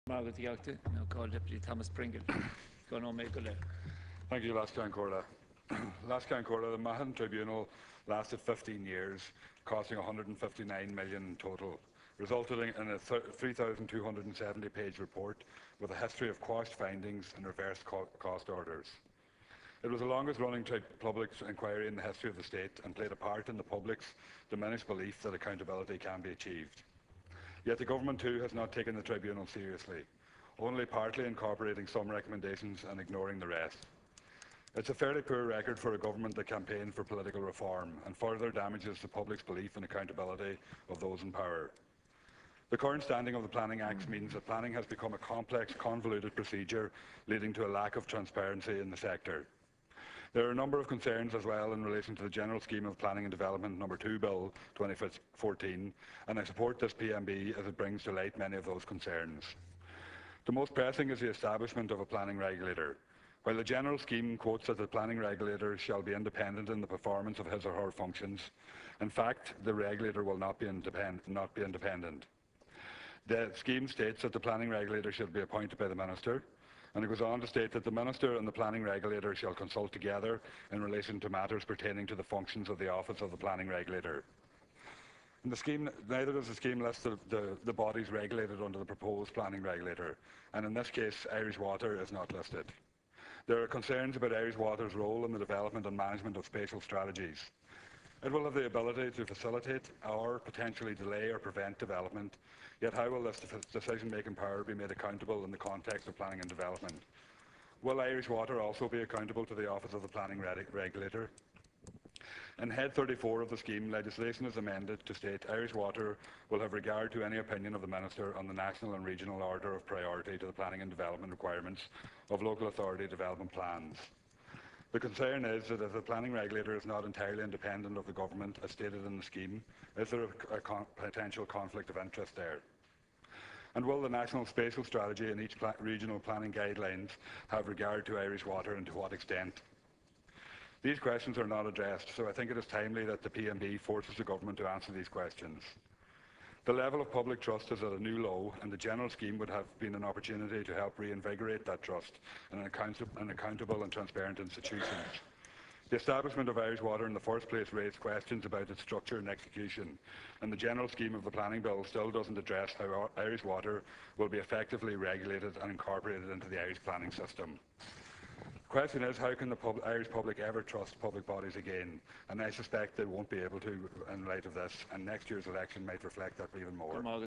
Margaret Yalta, now called Deputy Thomas Pringle. Go on, make a Thank you, Lascan Corda. Lascan Corda, the Mahon Tribunal lasted 15 years, costing 159 million in total, resulting in a 3,270-page report with a history of quashed findings and reversed cost orders. It was the longest-running public inquiry in the history of the state and played a part in the public's diminished belief that accountability can be achieved. Yet the government too has not taken the tribunal seriously, only partly incorporating some recommendations and ignoring the rest. It's a fairly poor record for a government that campaigned for political reform and further damages the public's belief in accountability of those in power. The current standing of the Planning Acts means that planning has become a complex, convoluted procedure, leading to a lack of transparency in the sector. There are a number of concerns as well in relation to the General Scheme of Planning and Development No. 2 Bill 2014, and I support this PMB as it brings to light many of those concerns. The most pressing is the establishment of a planning regulator. While the general scheme quotes that the planning regulator shall be independent in the performance of his or her functions, in fact, the regulator will not be independent. The scheme states that the planning regulator should be appointed by the Minister, and it goes on to state that the Minister and the planning regulator shall consult together in relation to matters pertaining to the functions of the Office of the Planning Regulator. In the scheme, neither does the scheme list the bodies regulated under the proposed planning regulator, and in this case, Irish Water is not listed. There are concerns about Irish Water's role in the development and management of spatial strategies. It will have the ability to facilitate or potentially delay or prevent development, yet how will this decision-making power be made accountable in the context of planning and development? Will Irish Water also be accountable to the Office of the Planning Regulator? In Head 34 of the scheme, legislation is amended to state Irish Water will have regard to any opinion of the Minister on the national and regional order of priority to the planning and development requirements of local authority development plans. The concern is that if the planning regulator is not entirely independent of the government, as stated in the scheme, is there a potential conflict of interest there? And will the national spatial strategy and each regional planning guidelines have regard to Irish Water, and to what extent? These questions are not addressed, so I think it is timely that the PMB forces the government to answer these questions. The level of public trust is at a new low, and the general scheme would have been an opportunity to help reinvigorate that trust in accountable and transparent institutions. The establishment of Irish Water in the first place raised questions about its structure and execution, and the general scheme of the planning bill still doesn't address how Irish Water will be effectively regulated and incorporated into the Irish planning system. The question is, how can the Irish public ever trust public bodies again? And I suspect they won't be able to in light of this, and next year's election might reflect that even more.